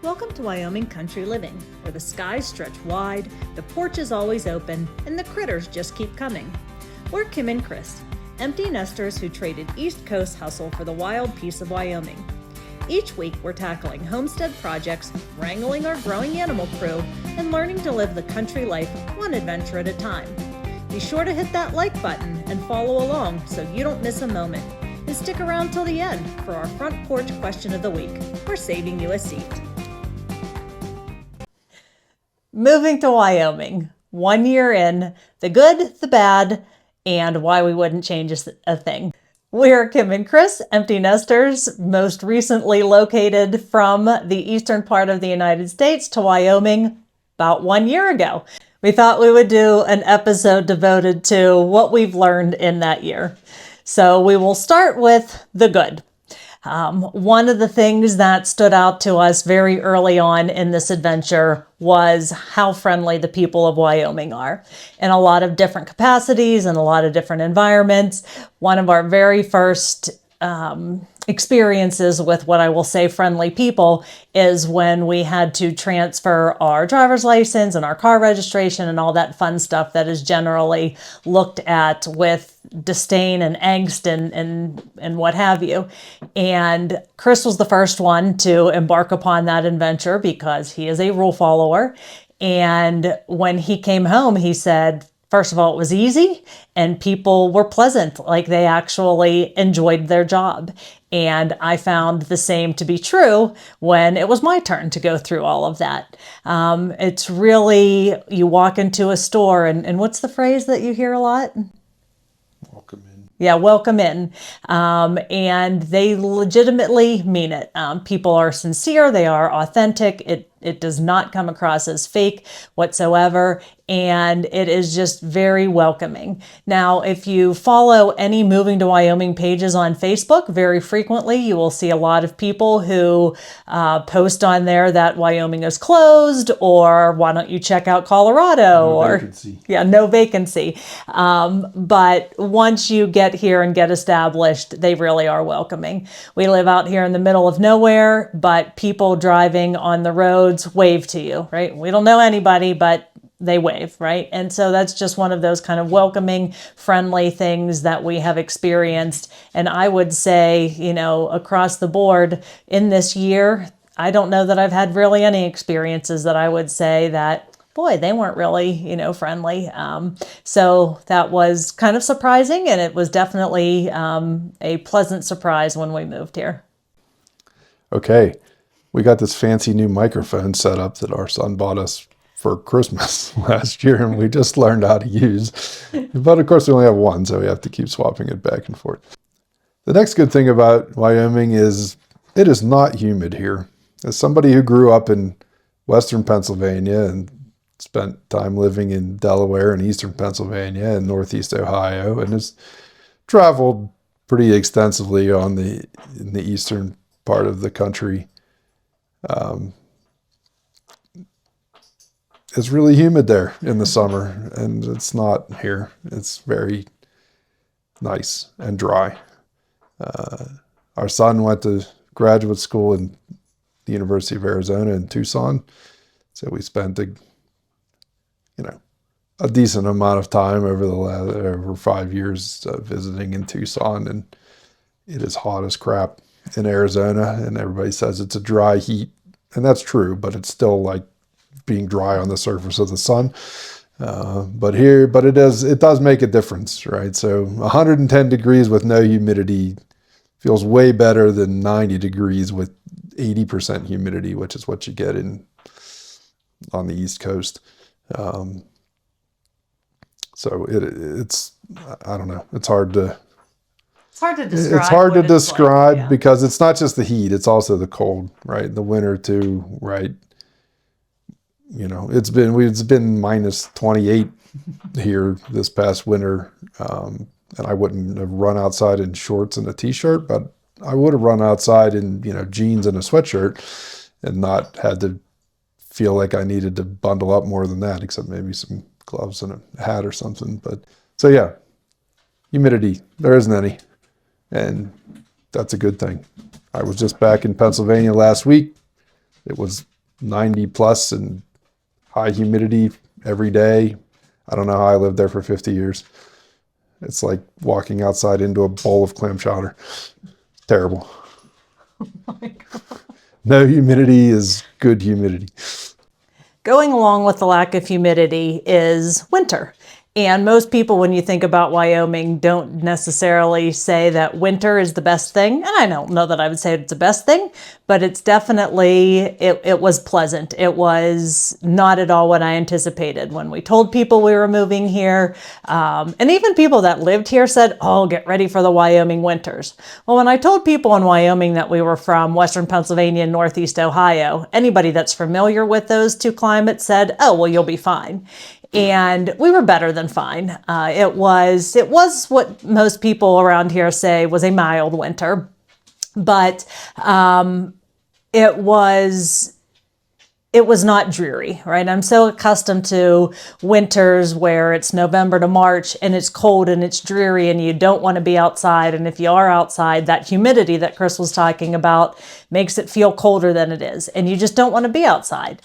Welcome to Wyoming Country Living, where the skies stretch wide, the porch is always open, and the critters just keep coming. We're Kim and Chris, empty nesters who traded East Coast hustle for the wild peace of Wyoming. Each week, we're tackling homestead projects, wrangling our growing animal crew, and learning to live the country life one adventure at a time. Be sure to hit that like button and follow along so you don't miss a moment. And stick around till the end for our front porch question of the week. We're saving you a seat. Moving to Wyoming, 1 year in, the good, the bad, and why we wouldn't change a thing. We're Kim and Chris, empty nesters, most recently located from the eastern part of the United States to Wyoming about 1 year ago. We thought we would do an episode devoted to what we've learned in that year. So we will start with the good. One of the things that stood out to us very early on in this adventure was how friendly the people of Wyoming are in a lot of different capacities and a lot of different environments. One of our very first experiences with what I will say friendly people is when we had to transfer our driver's license and our car registration and all that fun stuff that is generally looked at with disdain and angst and what have you. And Chris was the first one to embark upon that adventure because he is a rule follower. And when he came home, he said, first of all, it was easy and people were pleasant, like they actually enjoyed their job. And I found the same to be true when it was my turn to go through all of that. It's really, you walk into a store and what's the phrase that you hear a lot? Welcome in. Yeah, welcome in. And they legitimately mean it. People are sincere, they are authentic. It does not come across as fake whatsoever. And it is just very welcoming. Now, if you follow any Moving to Wyoming pages on Facebook, very frequently you will see a lot of people who post on there that Wyoming is closed, or why don't you check out Colorado? No vacancy. Yeah, no vacancy. But once you get here and get established, they really are welcoming. We live out here in the middle of nowhere, but people driving on the roads wave to you, right? We don't know anybody, but they wave, right? And so that's just one of those kind of welcoming, friendly things that we have experienced. And I would say, across the board in this year, I don't know that I've had really any experiences that I would say that, boy, they weren't really, friendly. So that was kind of surprising. And it was definitely a pleasant surprise when we moved here. Okay, we got this fancy new microphone set up that our son bought us for Christmas last year, and we just learned how to use. But of course, we only have one, so we have to keep swapping it back and forth. The next good thing about Wyoming is it is not humid here. As somebody who grew up in western Pennsylvania and spent time living in Delaware and eastern Pennsylvania and northeast Ohio, and has traveled pretty extensively in the eastern part of the country, it's really humid there in the summer, and it's not here. It's very nice and dry. Our son went to graduate school in the University of Arizona in Tucson, so we spent a decent amount of time over 5 years visiting in Tucson, and it is hot as crap in Arizona, and everybody says it's a dry heat, and that's true, but it's still like being dry on the surface of the sun. But it does make a difference, right? So 110 degrees with no humidity feels way better than 90 degrees with 80% humidity, which is what you get on the East Coast. So it's I don't know. It's hard to describe. It's hard to describe like, yeah. Because it's not just the heat; it's also the cold, right? The winter too, right? It's been minus 28 here this past winter, and I wouldn't have run outside in shorts and a t-shirt, but I would have run outside in jeans and a sweatshirt, and not had to feel like I needed to bundle up more than that, except maybe some gloves and a hat or something. But so yeah, humidity, there isn't any, and that's a good thing. I was just back in Pennsylvania last week. It was 90 plus and high humidity every day. I don't know how I lived there for 50 years. It's like walking outside into a bowl of clam chowder. Terrible. Oh my God. No humidity is good humidity. Going along with the lack of humidity is winter. And most people, when you think about Wyoming, don't necessarily say that winter is the best thing. And I don't know that I would say it's the best thing, but it's definitely, it was pleasant. It was not at all what I anticipated. When we told people we were moving here, and even people that lived here said, oh, get ready for the Wyoming winters. Well, when I told people in Wyoming that we were from Western Pennsylvania and Northeast Ohio, anybody that's familiar with those two climates said, oh, well, you'll be fine. And we were better than fine. It was what most people around here say was a mild winter, but it was not dreary, right? I'm so accustomed to winters where it's November to March and it's cold and it's dreary and you don't want to be outside. And if you are outside, that humidity that Chris was talking about makes it feel colder than it is. And you just don't want to be outside.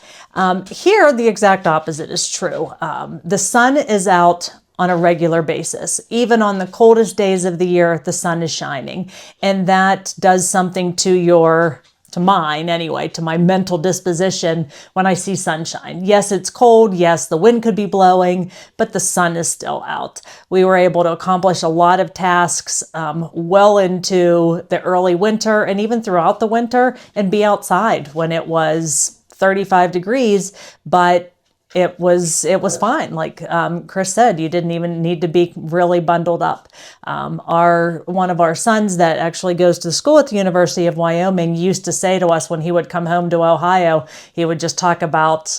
Here, the exact opposite is true. The sun is out on a regular basis. Even on the coldest days of the year, the sun is shining. And that does something to mine anyway, to my mental disposition when I see sunshine. Yes, it's cold. Yes, the wind could be blowing, but the sun is still out. We were able to accomplish a lot of tasks well into the early winter and even throughout the winter and be outside when it was 35 degrees, but it was fine. Like Chris said, you didn't even need to be really bundled up. One of our sons that actually goes to school at the University of Wyoming used to say to us when he would come home to Ohio, he would just talk about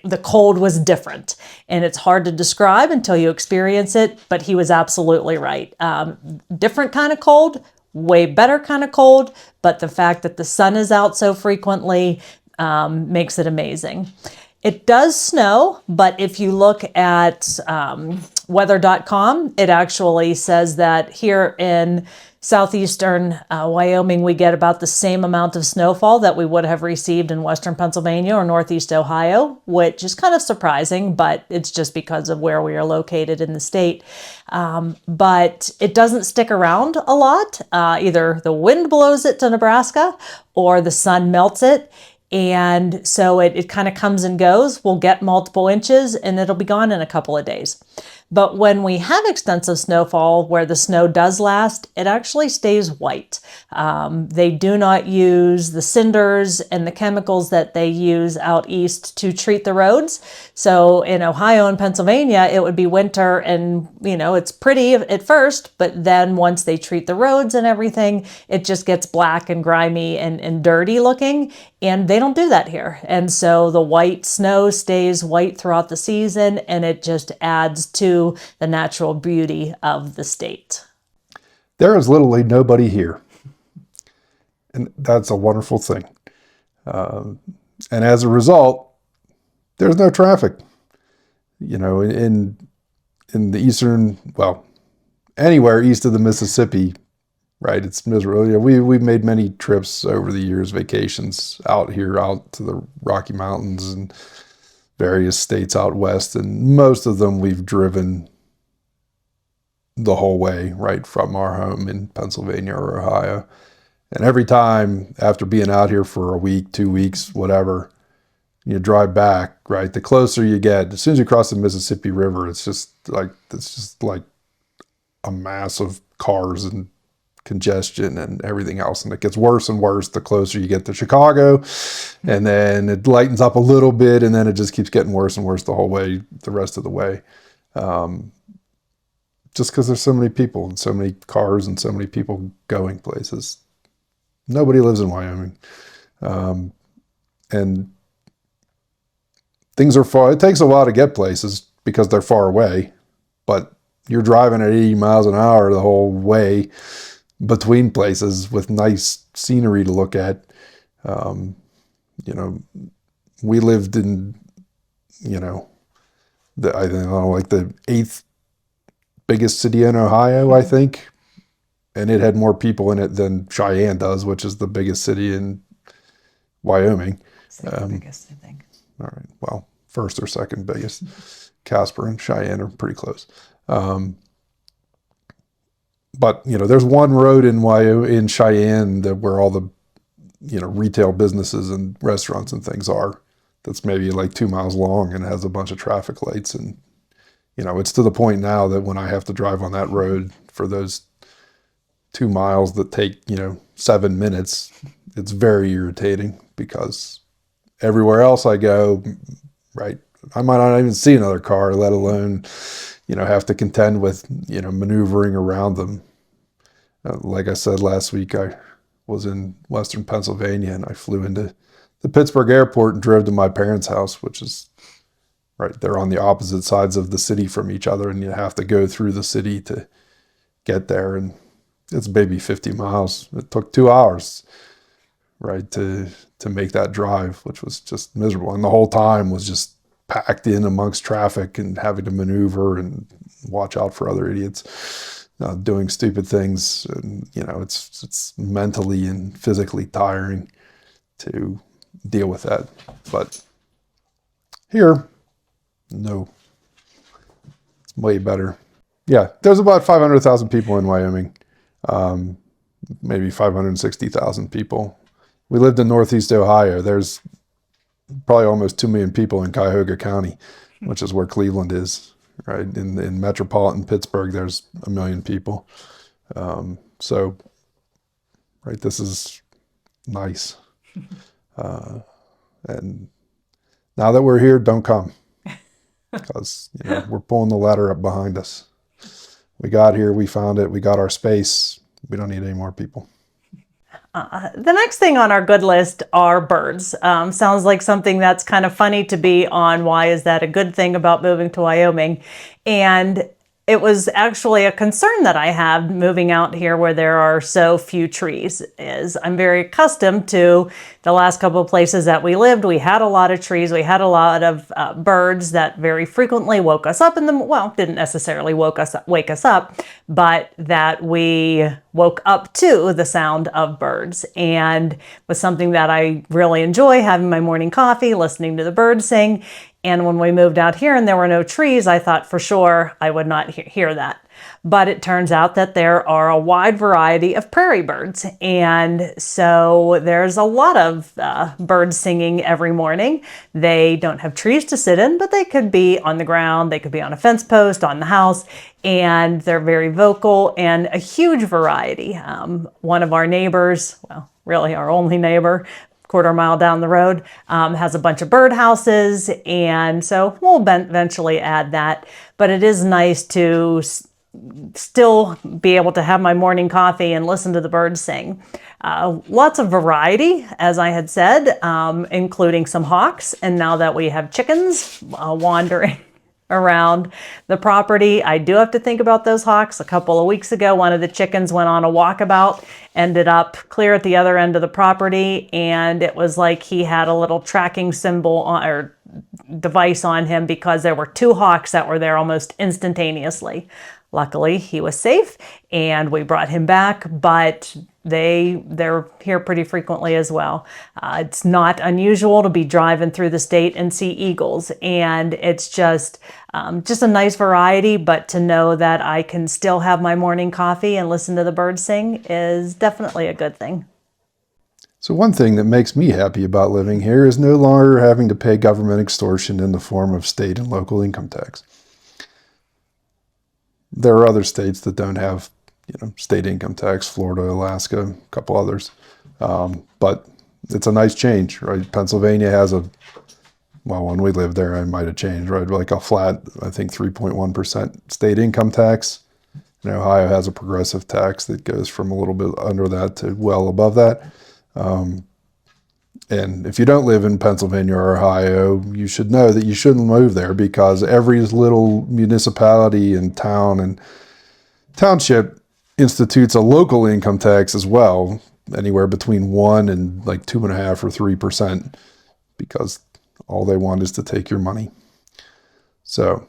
the cold was different, and it's hard to describe until you experience it, but he was absolutely right. Different kind of cold, way better kind of cold, but the fact that the sun is out so frequently makes it amazing. It does snow, but if you look at weather.com, it actually says that here in southeastern Wyoming, we get about the same amount of snowfall that we would have received in western Pennsylvania or northeast Ohio, which is kind of surprising, but it's just because of where we are located in the state. But it doesn't stick around a lot. Either the wind blows it to Nebraska or the sun melts it. And so it kind of comes and goes. We'll get multiple inches and it'll be gone in a couple of days. But when we have extensive snowfall where the snow does last, it actually stays white. They do not use the cinders and the chemicals that they use out east to treat the roads. So in Ohio and Pennsylvania, it would be winter and, it's pretty at first, but then once they treat the roads and everything, it just gets black and grimy and dirty looking. And they don't do that here. And so the white snow stays white throughout the season, and it just adds to the natural beauty of the state. There is literally nobody here. And that's a wonderful thing. And as a result, there's no traffic. In the eastern, anywhere east of the Mississippi, right? It's miserable. We've made many trips over the years, vacations out to the Rocky Mountains and various states out west, and most of them we've driven the whole way, right from our home in Pennsylvania or Ohio. And every time after being out here for a week, 2 weeks, whatever, you drive back, right? The closer you get, as soon as you cross the Mississippi River, it's just like a mass of cars and congestion and everything else. And it gets worse and worse the closer you get to Chicago. And then it lightens up a little bit, and then it just keeps getting worse and worse the whole way, the rest of the way. Just because there's so many people and so many cars and so many people going places. Nobody lives in Wyoming. And things are far. It takes a while to get places because they're far away, but you're driving at 80 miles an hour the whole way between places with nice scenery to look at. We lived in, the 8th biggest city in Ohio, I think. And it had more people in it than Cheyenne does, which is the biggest city in Wyoming. Second biggest, I think. All right, well, first or second biggest. Casper and Cheyenne are pretty close. But, there's one road in Cheyenne where all the, retail businesses and restaurants and things are. That's maybe like 2 miles long and has a bunch of traffic lights. And, it's to the point now that when I have to drive on that road for those 2 miles that take, 7 minutes, it's very irritating because everywhere else I go, right, I might not even see another car, let alone, have to contend with, maneuvering around them. Like I said last week, I was in Western Pennsylvania and I flew into the Pittsburgh airport and drove to my parents' house, which is right. They're on the opposite sides of the city from each other, and you have to go through the city to get there. And it's maybe 50 miles. It took 2 hours, right, to make that drive, which was just miserable. And the whole time was just packed in amongst traffic and having to maneuver and watch out for other idiots doing stupid things. And, it's mentally and physically tiring to deal with that. But here, no, it's way better. Yeah, there's about 500,000 people in Wyoming, maybe 560,000 people. We lived in Northeast Ohio. There's probably almost 2 million people in Cuyahoga County, which is where Cleveland is, right? In metropolitan Pittsburgh, there's 1 million people. So, right, this is nice. And now that we're here, don't come because, we're pulling the ladder up behind us. We got here, we found it, we got our space. We don't need any more people. The next thing on our good list are birds. Sounds like something that's kind of funny to be on. Why is that a good thing about moving to Wyoming? And it was actually a concern that I have moving out here where there are so few trees. Is I'm very accustomed to the last couple of places that we lived. We had a lot of trees. We had a lot of birds that very frequently woke us up didn't necessarily wake us up, but that we woke up to the sound of birds, and was something that I really enjoy, having my morning coffee, listening to the birds sing. And when we moved out here and there were no trees, I thought for sure I would not hear that. But it turns out that there are a wide variety of prairie birds. And so there's a lot of birds singing every morning. They don't have trees to sit in, but they could be on the ground. They could be on a fence post, on the house. And they're very vocal and a huge variety. One of our neighbors, well, really our only neighbor, quarter mile down the road, has a bunch of bird houses, and so we'll eventually add that. But it is nice to still be able to have my morning coffee and listen to the birds sing. Lots of variety, as I had said, including some hawks, and now that we have chickens wandering around the property, I do have to think about those hawks. A couple of weeks ago, one of the chickens went on a walkabout, ended up clear at the other end of the property, and it was like he had a little tracking symbol or device on him because there were 2 hawks that were there almost instantaneously. Luckily, he was safe and we brought him back, but they're here pretty frequently as well. It's not unusual to be driving through the state and see eagles, and it's just a nice variety. But to know that I can still have my morning coffee and listen to the birds sing is definitely a good thing. So one thing that makes me happy about living here is no longer having to pay government extortion in the form of state and local income tax. There are other states that don't have, state income tax, Florida, Alaska, a couple others. But it's a nice change, right? Pennsylvania has when we lived there, I might have changed, right? Like a flat, I think 3.1% state income tax. And Ohio has a progressive tax that goes from a little bit under that to well above that. And if you don't live in Pennsylvania or Ohio, you should know that you shouldn't move there because every little municipality and town and township institutes a local income tax as well, anywhere between 1 and like 2.5 or 3%, because all they want is to take your money. So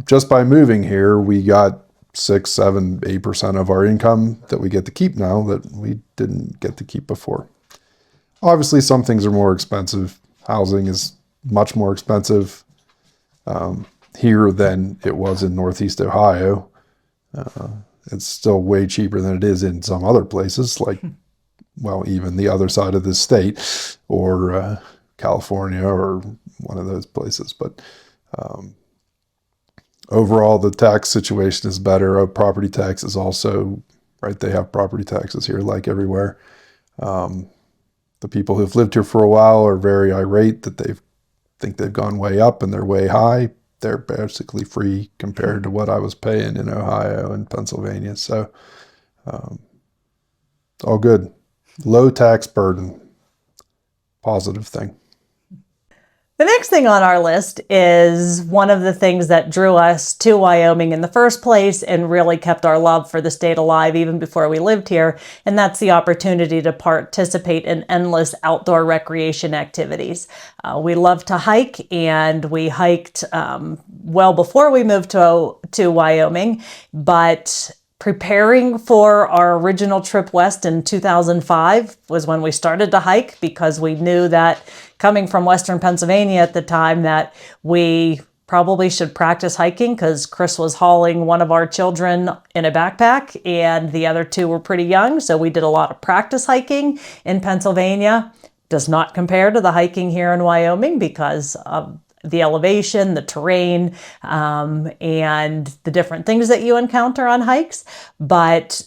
just by moving here, we got 6, 7, 8% of our income that we get to keep now that we didn't get to keep before. Obviously, some things are more expensive. Housing is much more expensive here than it was in Northeast Ohio. It's still way cheaper than it is in some other places, like, well, even the other side of the state, or California, or one of those places. But overall, the tax situation is better. Property tax is also, right, they have property taxes here like everywhere. The people who've lived here for a while are very irate that they think they've gone way up and they're way high. They're basically free compared to what I was paying in Ohio and Pennsylvania. So it's all good. Low tax burden. Positive thing. The next thing on our list is one of the things that drew us to Wyoming in the first place and really kept our love for the state alive even before we lived here, and that's the opportunity to participate in endless outdoor recreation activities. We love to hike, and we hiked well before we moved to Wyoming, but preparing for our original trip west in 2005 was when we started to hike, because we knew that coming from Western Pennsylvania at the time that we probably should practice hiking, because Chris was hauling one of our children in a backpack and the other two were pretty young. So we did a lot of practice hiking in Pennsylvania. Does not compare to the hiking here in Wyoming because of the elevation, the terrain, and the different things that you encounter on hikes. But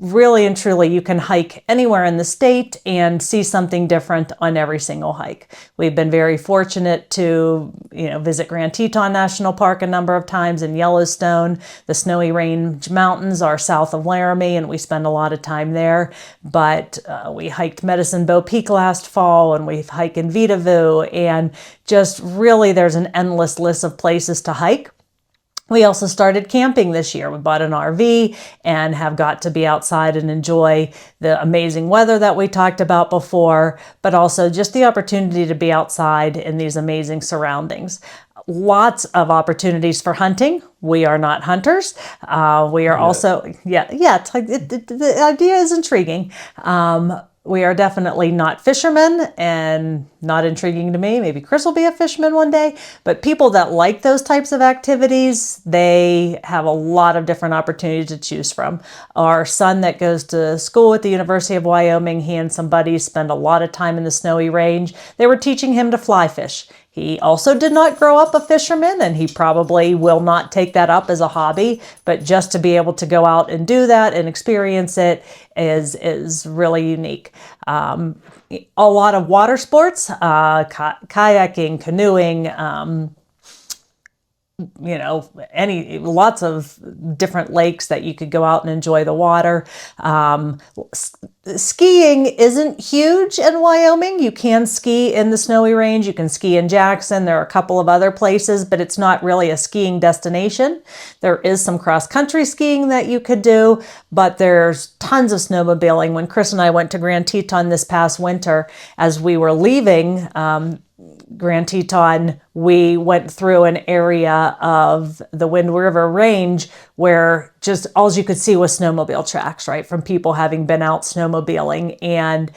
really and truly, you can hike anywhere in the state and see something different on every single hike. We've been very fortunate to, visit Grand Teton National Park a number of times, in Yellowstone. The Snowy Range Mountains are south of Laramie, and we spend a lot of time there. But we hiked Medicine Bow Peak last fall, and we've hiked in Vitavue, and just really there's an endless list of places to hike. We also started camping this year. We bought an RV and have got to be outside and enjoy the amazing weather that we talked about before, but also just the opportunity to be outside in these amazing surroundings. Lots of opportunities for hunting. We are not hunters. We are also, the idea is intriguing. We are definitely not fishermen, and not intriguing to me. Maybe Chris will be a fisherman one day, but people that like those types of activities, they have a lot of different opportunities to choose from. Our son that goes to school at the University of Wyoming, he and some buddies spend a lot of time in the Snowy Range. They were teaching him to fly fish. He also did not grow up a fisherman, and he probably will not take that up as a hobby, but just to be able to go out and do that and experience it is really unique. A lot of water sports, kayaking, canoeing, lots of different lakes that you could go out and enjoy the water. Skiing isn't huge in Wyoming. You can ski in the Snowy Range. You can ski in Jackson. There are a couple of other places, but it's not really a skiing destination. There is some cross-country skiing that you could do, but there's tons of snowmobiling. When Chris and I went to Grand Teton this past winter, as we were leaving Grand Teton, we went through an area of the Wind River Range where just all you could see was snowmobile tracks, right, from people having been out snowmobiling. And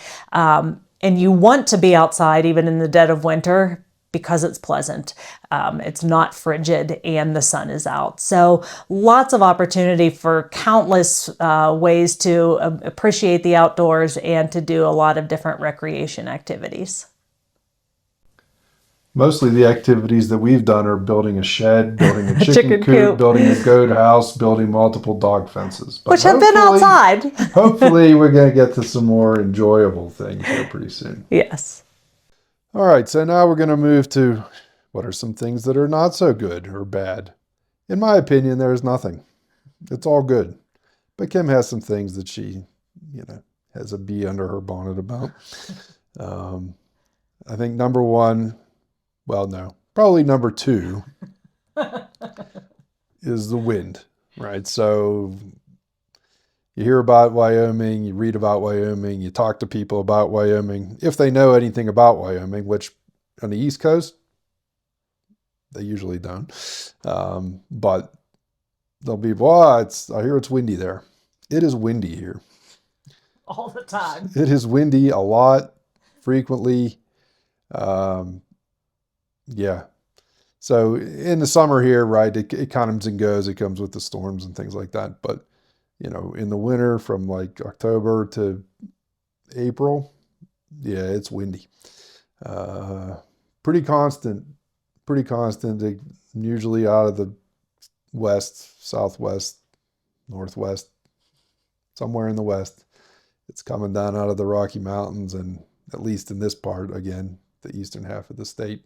you want to be outside even in the dead of winter because it's pleasant. It's not frigid and the sun is out. So lots of opportunity for countless ways to appreciate the outdoors and to do a lot of different recreation activities. Mostly the activities that we've done are building a shed, building a chicken coop, building a goat house, building multiple dog fences. But which have been outside. Hopefully we're going to get to some more enjoyable things here pretty soon. Yes. All right, so now we're going to move to what are some things that are not so good or bad. In my opinion, there's nothing. It's all good. But Kim has some things that she, has a bee under her bonnet about. I think number one, well, no, probably number two is the wind, right? So you hear about Wyoming, you read about Wyoming, you talk to people about Wyoming. If they know anything about Wyoming, which on the East Coast, they usually don't. But they'll be, I hear it's windy there. It is windy here. All the time. It is windy a lot. frequently. Yeah. So in the summer here, right, it comes and goes. It comes with the storms and things like that. But, in the winter from like October to April, yeah, it's windy. Uh, pretty constant, pretty constant. Usually out of the west, southwest, northwest, somewhere in the west. It's coming down out of the Rocky Mountains, and at least in this part, again, the eastern half of the state,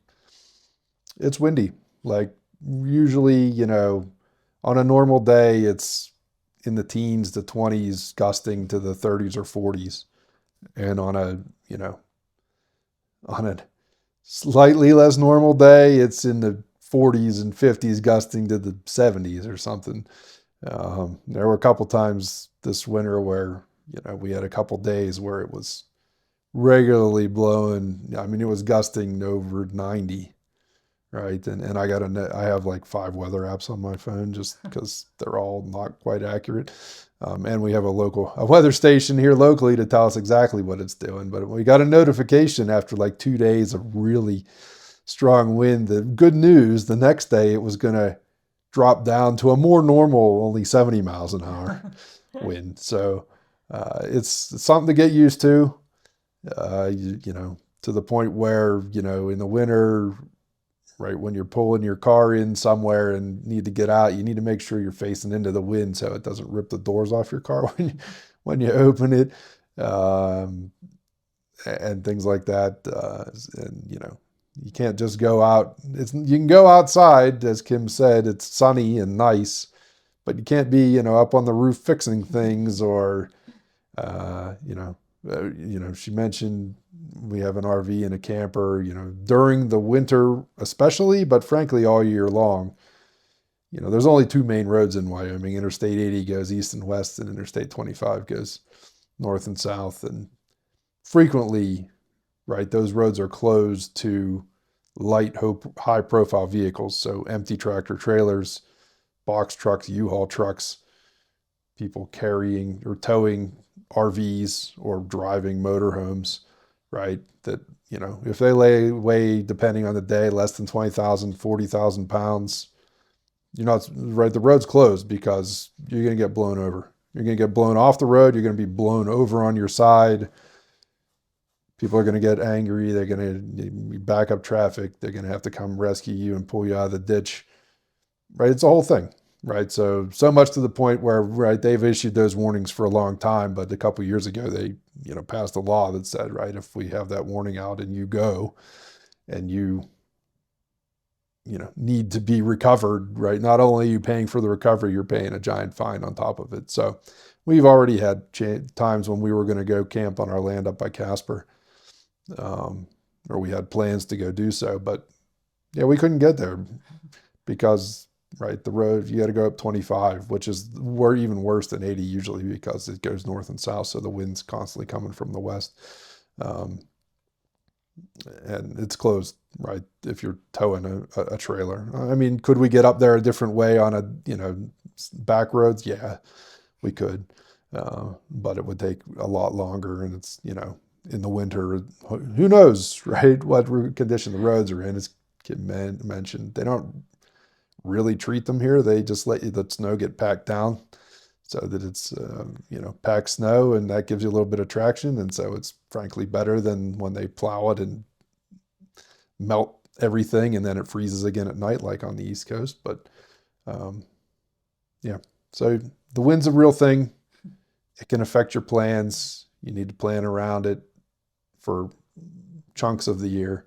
it's windy. Like usually, on a normal day, it's in the teens to 20s, gusting to the 30s or 40s. And on a slightly less normal day, it's in the 40s and 50s, gusting to the 70s or something. There were a couple times this winter where, we had a couple days where it was regularly blowing. I mean, it was gusting over 90, right? And I have like 5 weather apps on my phone just because they're all not quite accurate. And we have a weather station here locally to tell us exactly what it's doing. But we got a notification after like 2 days of really strong wind. The good news, the next day it was going to drop down to a more normal, only 70 miles an hour wind. So it's something to get used to, to the point where, in the winter, right, when you're pulling your car in somewhere and need to get out, you need to make sure you're facing into the wind so it doesn't rip the doors off your car when you open it, and things like that. And you can't just go out. You can go outside, as Kim said. It's sunny and nice, but you can't be up on the roof fixing things or she mentioned we have an RV and a camper, during the winter especially, but frankly all year long. There's only 2 main roads in Wyoming. Interstate 80 goes east and west, and Interstate 25 goes north and south. And frequently, right, those roads are closed to light, high-profile vehicles, so empty tractor trailers, box trucks, U-Haul trucks, people carrying or towing RVs or driving motorhomes, right? That, if they weigh, depending on the day, less than 20,000, 40,000 pounds, you're not, right, the road's closed because you're going to get blown over. You're going to get blown off the road. You're going to be blown over on your side. People are going to get angry. They're going to back up traffic. They're going to have to come rescue you and pull you out of the ditch, right? It's a whole thing. Right. So much to the point where, right, they've issued those warnings for a long time, but a couple of years ago, they, passed a law that said, right, if we have that warning out and you go and you need to be recovered, right, not only are you paying for the recovery, you're paying a giant fine on top of it. So we've already had times when we were going to go camp on our land up by Casper, or we had plans to go do so, but yeah, we couldn't get there because, right, the road, you got to go up 25, which is even worse than 80 usually because it goes north and south, so the wind's constantly coming from the west. And it's closed, right, if you're towing a trailer. I mean, could we get up there a different way on back roads? Yeah, we could. But it would take a lot longer, and it's, in the winter, who knows, right, what condition the roads are in. As Kim mentioned, they don't really treat them here. They just let the snow get packed down so that it's, packed snow, and that gives you a little bit of traction. And so it's frankly better than when they plow it and melt everything and then it freezes again at night, like on the East Coast. But yeah, so the wind's a real thing. It can affect your plans. You need to plan around it for chunks of the year,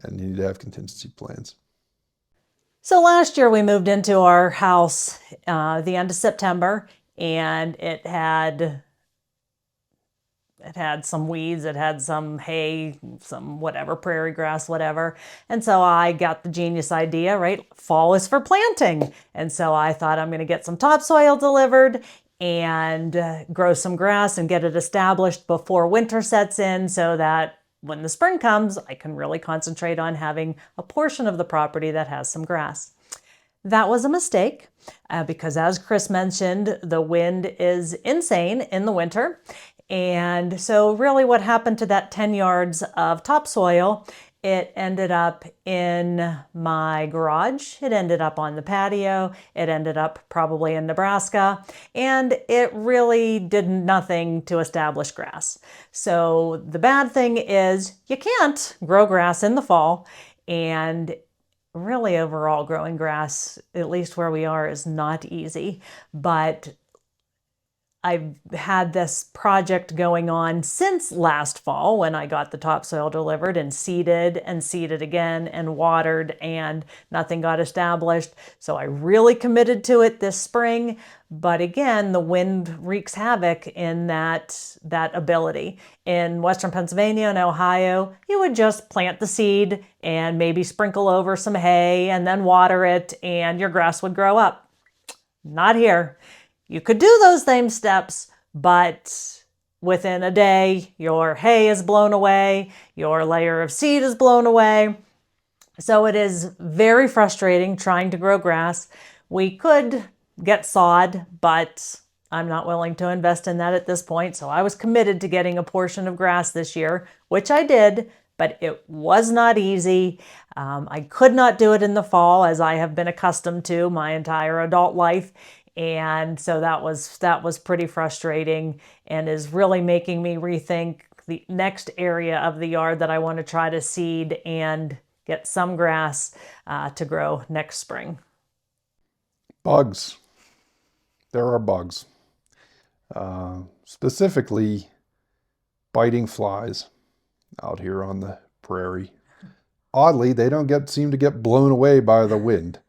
and you need to have contingency plans. So last year we moved into our house the end of September, and it had some weeds, it had some hay, some whatever, prairie grass, whatever. And so I got the genius idea, right? Fall is for planting. And so I thought I'm going to get some topsoil delivered and grow some grass and get it established before winter sets in so that when the spring comes, I can really concentrate on having a portion of the property that has some grass. That was a mistake because, as Chris mentioned, the wind is insane in the winter. And so really what happened to that 10 yards of topsoil, it ended up in my garage, it ended up on the patio, it ended up probably in Nebraska, and it really did nothing to establish grass. So the bad thing is you can't grow grass in the fall, and really overall growing grass, at least where we are, is not easy. But I've had this project going on since last fall when I got the topsoil delivered and seeded again and watered, and nothing got established. So I really committed to it this spring. But again, the wind wreaks havoc in that ability. In Western Pennsylvania and Ohio, you would just plant the seed and maybe sprinkle over some hay and then water it, and your grass would grow up. Not here. You could do those same steps, but within a day, your hay is blown away, your layer of seed is blown away. So it is very frustrating trying to grow grass. We could get sod, but I'm not willing to invest in that at this point. So I was committed to getting a portion of grass this year, which I did, but it was not easy. I could not do it in the fall, as I have been accustomed to my entire adult life. And so that was pretty frustrating, and is really making me rethink the next area of the yard that I want to try to seed and get some grass to grow next spring. Bugs. There are bugs. Specifically, biting flies out here on the prairie. Oddly, they don't seem to get blown away by the wind.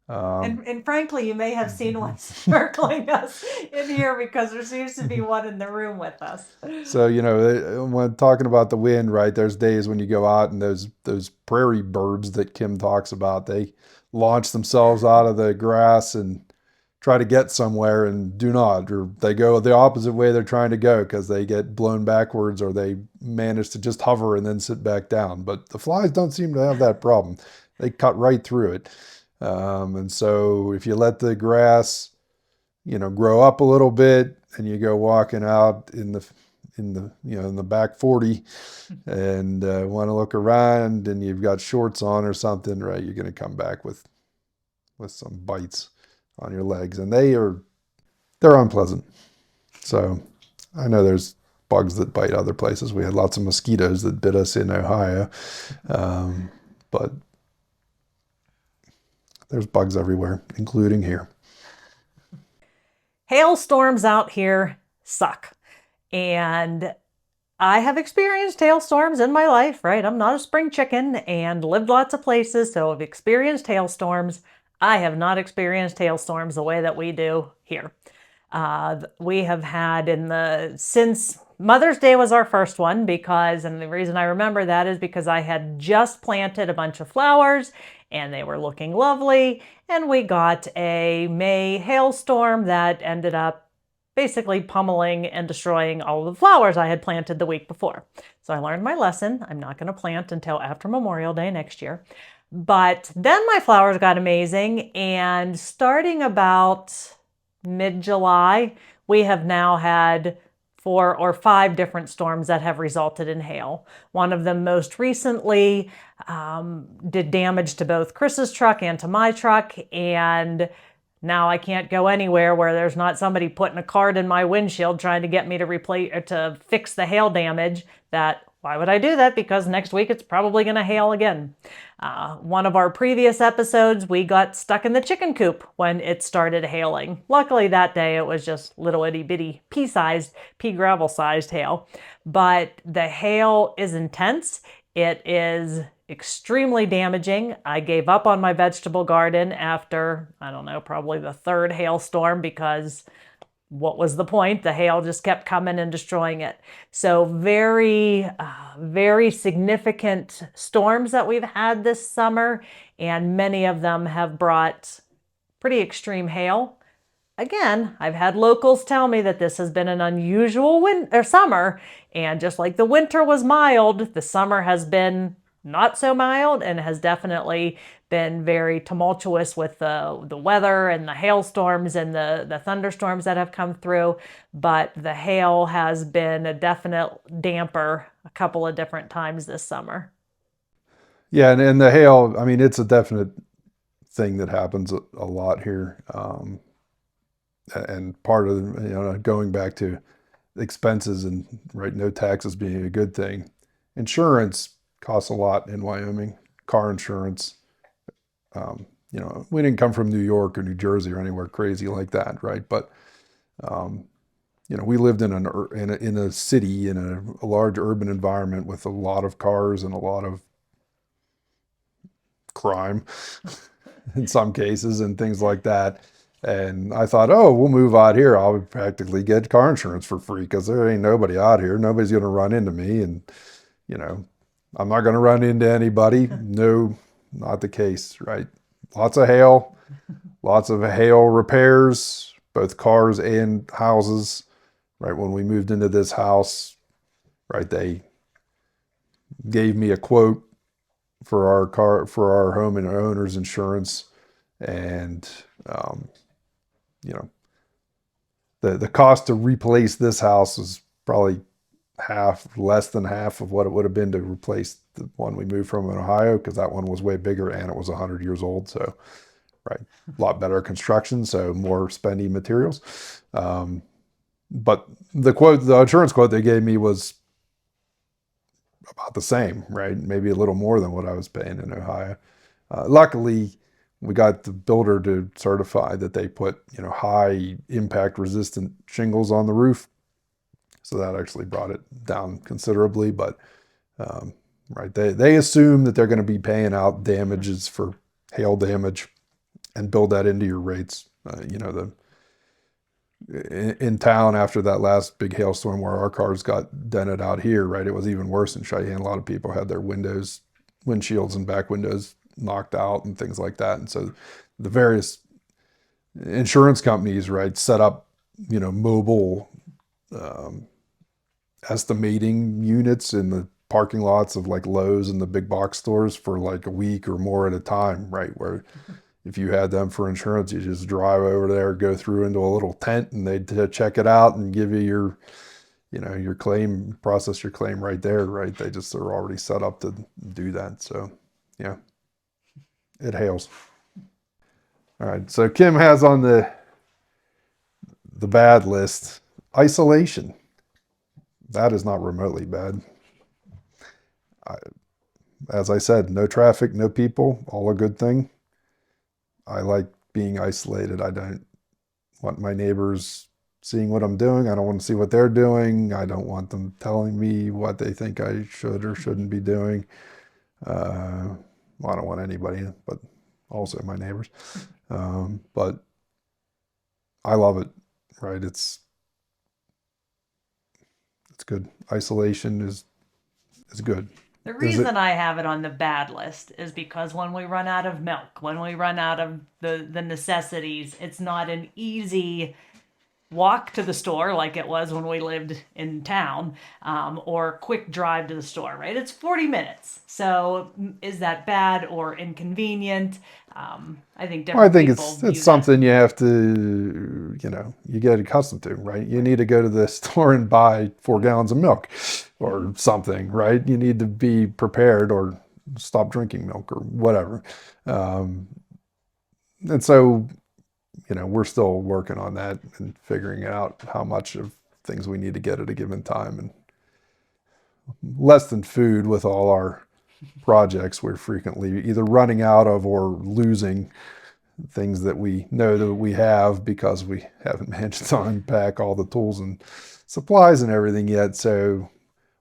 And frankly, you may have seen one circling us in here because there seems to be one in the room with us. So, when talking about the wind, right, there's days when you go out and those prairie birds that Kim talks about, they launch themselves out of the grass and try to get somewhere and do not, or they go the opposite way they're trying to go because they get blown backwards, or they manage to just hover and then sit back down. But the flies don't seem to have that problem. They cut right through it. And so if you let the grass, grow up a little bit, and you go walking out in the back 40 and want to look around, and you've got shorts on or something, right, you're going to come back with some bites on your legs, and they're unpleasant. So I know there's bugs that bite other places. We had lots of mosquitoes that bit us in Ohio, but there's bugs everywhere, including here. Hailstorms out here suck. And I have experienced hailstorms in my life, right? I'm not a spring chicken and lived lots of places, so I've experienced hailstorms. I have not experienced hailstorms the way that we do here. We have had since Mother's Day was our first one, and the reason I remember that is because I had just planted a bunch of flowers and they were looking lovely, and we got a May hailstorm that ended up basically pummeling and destroying all of the flowers I had planted the week before. So I learned my lesson. I'm not going to plant until after Memorial Day next year. But then my flowers got amazing, and starting about mid-July, we have now had 4 or 5 different storms that have resulted in hail. One of them most recently did damage to both Chris's truck and to my truck, and now I can't go anywhere where there's not somebody putting a card in my windshield trying to get me to fix the hail damage. Why would I do that? Because next week it's probably going to hail again. One of our previous episodes, we got stuck in the chicken coop when it started hailing. Luckily that day it was just little itty bitty pea gravel sized hail. But the hail is intense. It is extremely damaging. I gave up on my vegetable garden after, I don't know, probably the 3rd hailstorm, because what was the point? The hail just kept coming and destroying it. So very, very significant storms that we've had this summer, and many of them have brought pretty extreme hail. Again, I've had locals tell me that this has been an unusual summer, and just like the winter was mild, the summer has been not so mild and has definitely been very tumultuous with the weather and the hailstorms and the thunderstorms that have come through. But the hail has been a definite damper a couple of different times this summer. Yeah, and the hail, I mean, it's a definite thing that happens a lot here. And part of, going back to expenses and right, no taxes being a good thing. Insurance costs a lot in Wyoming, car insurance. We didn't come from New York or New Jersey or anywhere crazy like that, right? But we lived in in a city, in a large urban environment with a lot of cars and a lot of crime in some cases and things like that. And I thought, oh, we'll move out here. I'll practically get car insurance for free because there ain't nobody out here. Nobody's going to run into me. And, you know, I'm not going to run into anybody. No, not the case, right? Lots of hail, lots of hail repairs, both cars and houses, right? When we moved into this house, right, they gave me a quote for our home and owner's insurance. And, you know, the cost to replace this house was probably less than half of what it would have been to replace the one we moved from in Ohio, because that one was way bigger and it was 100 years old. So, right, a lot better construction, so more spendy materials. But the insurance quote they gave me was about the same, right? Maybe a little more than what I was paying in Ohio. Luckily, we got the builder to certify that they put, high impact resistant shingles on the roof. So that actually brought it down considerably. But, right, they assume that they're going to be paying out damages for hail damage and build that into your rates. In town after that last big hailstorm where our cars got dented out here, right, it was even worse in Cheyenne. A lot of people had their windshields and back windows knocked out and things like that. And so the various insurance companies, right, set up, mobile estimating units in the parking lots of like Lowe's and the big box stores for like a week or more at a time, right? Where if you had them for insurance, you just drive over there, go through into a little tent, and they'd check it out and give you your claim, process your claim right there, right? They just are already set up to do that. So, yeah, it hails. All right. So Kim has on the bad list isolation. That is not remotely bad. As I said, no traffic, no people, all a good thing. I like being isolated. I don't want my neighbors seeing what I'm doing. I don't want to see what they're doing. I don't want them telling me what they think I should or shouldn't be doing. Well, I don't want anybody, but also my neighbors. But I love it, right? It's good. Isolation is good. The reason I have it on the bad list is because when we run out of milk, when we run out of the necessities, it's not an easy walk to the store like it was when we lived in town, or quick drive to the store, right? It's 40 minutes. So is that bad or inconvenient? I think Well, I different think people view it's something you have to, you get accustomed to, right? You need to go to the store and buy 4 gallons of milk or something, right? You need to be prepared or stop drinking milk or whatever. And so, we're still working on that and figuring out how much of things we need to get at a given time. And less than food with all our projects, we're frequently either running out of or losing things that we know that we have because we haven't managed to unpack all the tools and supplies and everything yet. So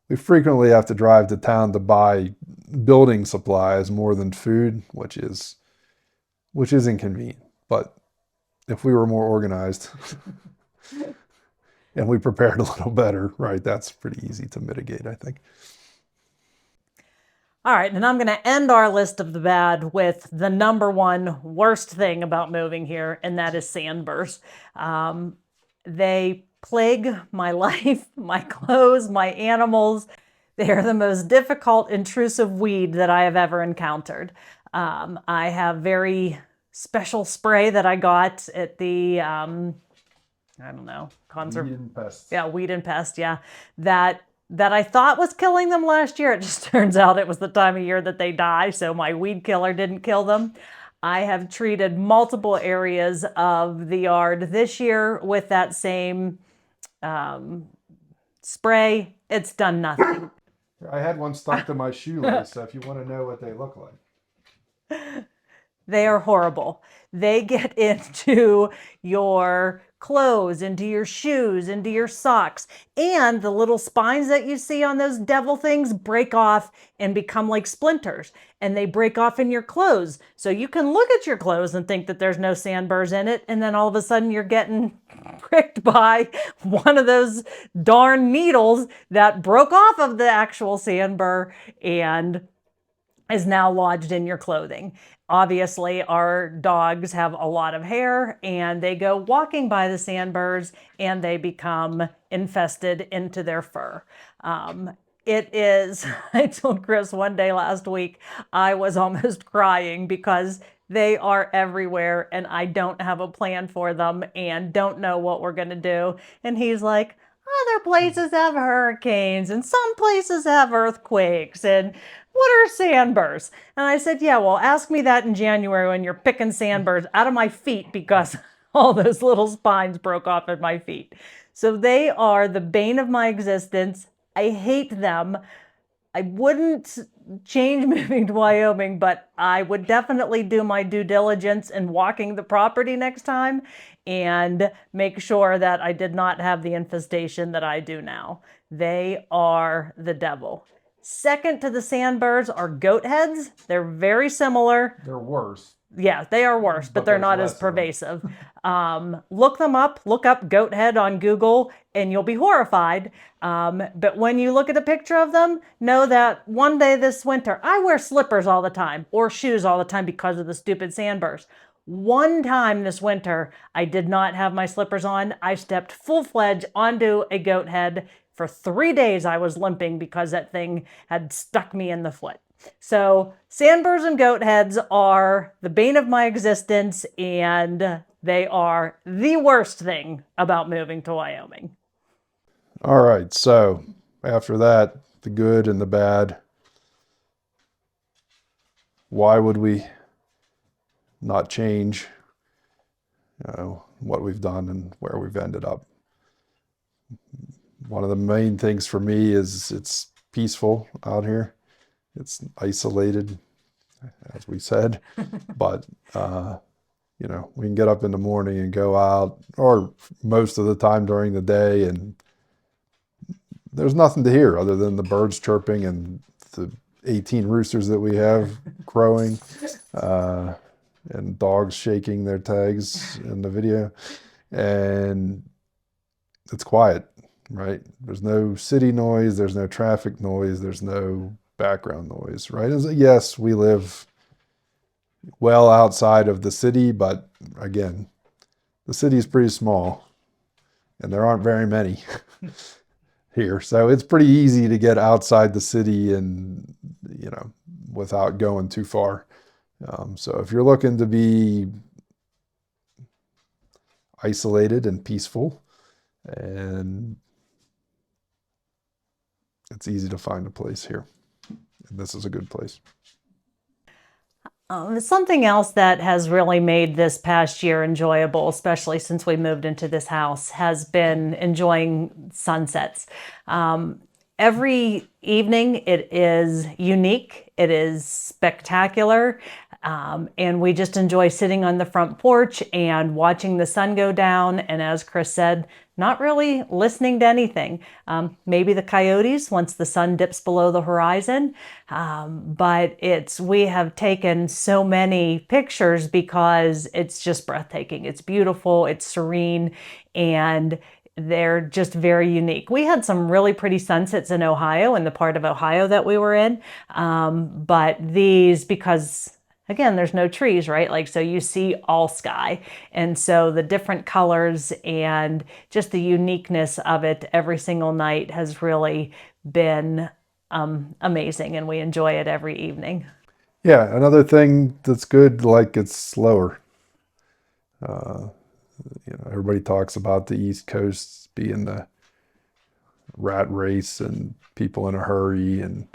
we frequently have to drive to town to buy building supplies more than food, which is inconvenient. But if we were more organized and we prepared a little better, right, that's pretty easy to mitigate, I think. All right, and I'm going to end our list of the bad with the number one worst thing about moving here, and that is sandburrs. They plague my life, my clothes, my animals. They are the most difficult, intrusive weed that I have ever encountered. I have very special spray that I got at the, I don't know, Weed and pests. yeah, weed and pest, yeah, that I thought was killing them last year. It just turns out it was the time of year that they die, so my weed killer didn't kill them. I have treated multiple areas of the yard this year with that same spray. It's done nothing. I had one stuck to my shoelace, so if you want to know what they look like. They are horrible. They get into your clothes, into your shoes, into your socks, and the little spines that you see on those devil things break off and become like splinters, and they break off in your clothes. So you can look at your clothes and think that there's no sandburrs in it, and then all of a sudden you're getting pricked by one of those darn needles that broke off of the actual sandburr and is now lodged in your clothing. Obviously, our dogs have a lot of hair and they go walking by the sandburrs and they become infested into their fur. It is, I told Chris one day last week, I was almost crying because they are everywhere and I don't have a plan for them and don't know what we're going to do. And he's like, other places have hurricanes and some places have earthquakes and what are sandburrs? And I said, yeah, well, ask me that in January when you're picking sandburrs out of my feet because all those little spines broke off at my feet. So they are the bane of my existence. I hate them. I wouldn't change moving to Wyoming, but I would definitely do my due diligence in walking the property next time and make sure that I did not have the infestation that I do now. They are the devil. Second to the sandburrs are goat heads. They're very similar. They're worse. Yeah, they are worse, but they're not as pervasive. Look them up. Look up goat head on Google, and you'll be horrified. But when you look at a picture of them, know that one day this winter, I wear slippers all the time or shoes all the time because of the stupid sandburrs. One time this winter, I did not have my slippers on. I stepped full-fledged onto a goat head. For 3 days, I was limping because that thing had stuck me in the foot. So sandburrs and goat heads are the bane of my existence, and they are the worst thing about moving to Wyoming. All right, so after that, the good and the bad. Why would we not change, what we've done and where we've ended up? One of the main things for me is it's peaceful out here. It's isolated, as we said, but we can get up in the morning and go out, or most of the time during the day, and there's nothing to hear other than the birds chirping and the 18 roosters that we have crowing, and dogs shaking their tags in the video, and it's quiet, right? There's no city noise, there's no traffic noise, there's no background noise, right? Yes, we live well outside of the city, but again, the city is pretty small and there aren't very many here. So it's pretty easy to get outside the city and, without going too far. So if you're looking to be isolated and peaceful, and it's easy to find a place here. And this is a good place. Something else that has really made this past year enjoyable, especially since we moved into this house, has been enjoying sunsets. Every evening it is unique, it is spectacular, and we just enjoy sitting on the front porch and watching the sun go down, and as Chris said, not really listening to anything. Maybe the coyotes once the sun dips below the horizon, but we have taken so many pictures because it's just breathtaking. It's beautiful, it's serene, and they're just very unique. We had some really pretty sunsets in Ohio, in the part of Ohio that we were in, but these, because again, there's no trees, right? So you see all sky. And so the different colors and just the uniqueness of it every single night has really been amazing, and we enjoy it every evening. Yeah, another thing that's good, like it's slower. Everybody talks about the East Coast being the rat race and people in a hurry and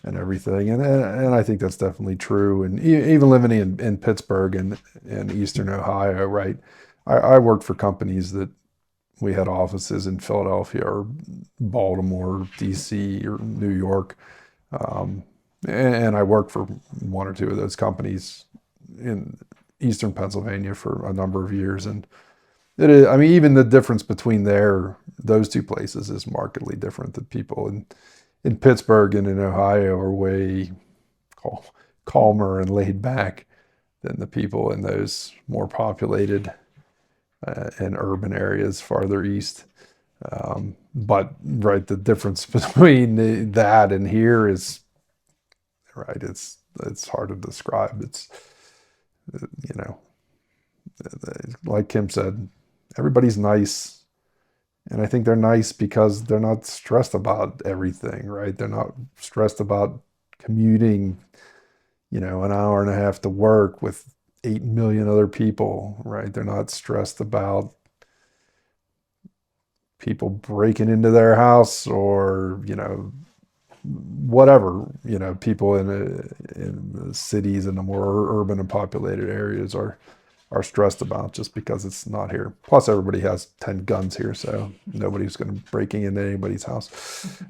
everything, and I think that's definitely true. And even living in Pittsburgh and in Eastern Ohio, right? I worked for companies that we had offices in Philadelphia or Baltimore, DC, or New York. And I worked for one or two of those companies in Eastern Pennsylvania for a number of years. And it is, I mean, even the difference between those two places is markedly different. The people in Pittsburgh and in Ohio are way calmer and laid back than the people in those more populated and urban areas farther east. But right, the difference between that and here is right. It's hard to describe. It's you know, like Kim said, everybody's nice, and I think they're nice because they're not stressed about everything. Right? They're not stressed about commuting, an hour and a half to work with 8 million other people. Right? They're not stressed about people breaking into their house or whatever people in the cities and the more urban and populated areas are stressed about just because it's not here. Plus, everybody has 10 guns here, so nobody's going to breaking into anybody's house.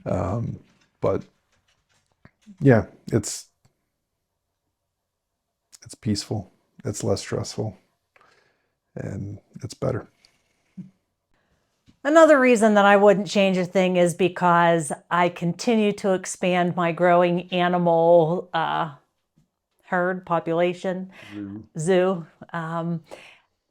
But yeah, it's peaceful, it's less stressful, and it's better. Another reason that I wouldn't change a thing is because I continue to expand my growing animal herd population, zoo.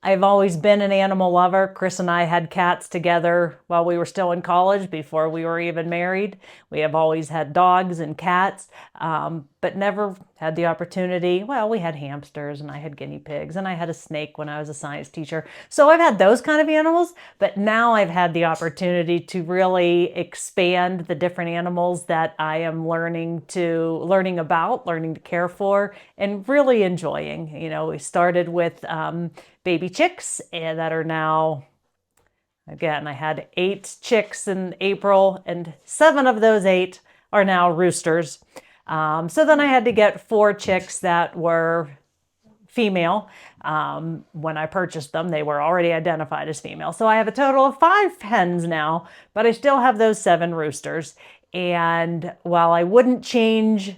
I've always been an animal lover. Chris and I had cats together while we were still in college, before we were even married. We have always had dogs and cats, but never had the opportunity. Well, we had hamsters, and I had guinea pigs, and I had a snake when I was a science teacher. So I've had those kind of animals, but now I've had the opportunity to really expand the different animals that I am learning about, learning to care for, and really enjoying. We started with baby chicks that are now, again, I had 8 chicks in April, and 7 of those 8 are now roosters. So then I had to get 4 chicks that were female. When I purchased them, they were already identified as female. So I have a total of 5 hens now, but I still have those 7 roosters. And while I wouldn't change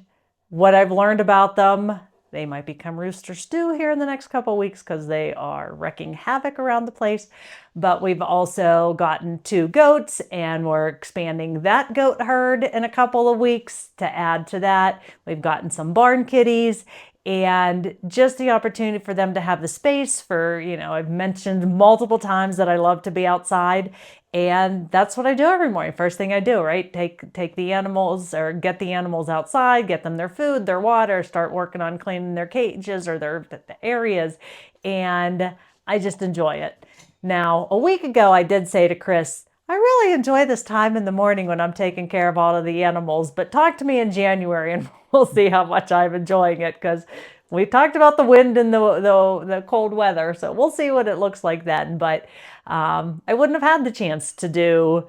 what I've learned about them, they might become rooster stew here in the next couple of weeks because they are wreaking havoc around the place. But we've also gotten 2 goats, and we're expanding that goat herd in a couple of weeks to add to that. We've gotten some barn kitties, and just the opportunity for them to have the space for, I've mentioned multiple times that I love to be outside, and that's what I do every morning. First thing I do, right? Take the animals, or get the animals outside, get them their food, their water, start working on cleaning their cages or the areas, and I just enjoy it. Now, a week ago, I did say to Chris, I really enjoy this time in the morning when I'm taking care of all of the animals, but talk to me in January and we'll see how much I'm enjoying it, because we talked about the wind and the cold weather, so we'll see what it looks like then. But I wouldn't have had the chance to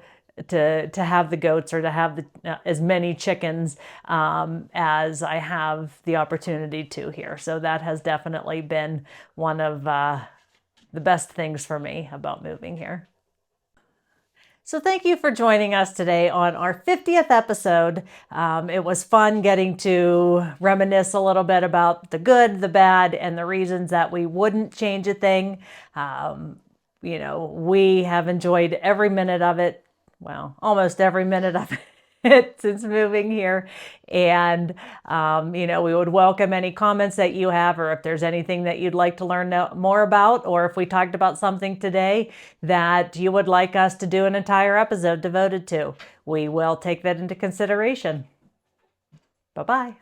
have the goats or to have as many chickens as I have the opportunity to here. So that has definitely been one of the best things for me about moving here. So thank you for joining us today on our 50th episode. It was fun getting to reminisce a little bit about the good, the bad, and the reasons that we wouldn't change a thing. We have enjoyed every minute of it. Well, almost every minute of it. Since moving here. And, we would welcome any comments that you have, or if there's anything that you'd like to learn more about, or if we talked about something today that you would like us to do an entire episode devoted to. We will take that into consideration. Bye-bye.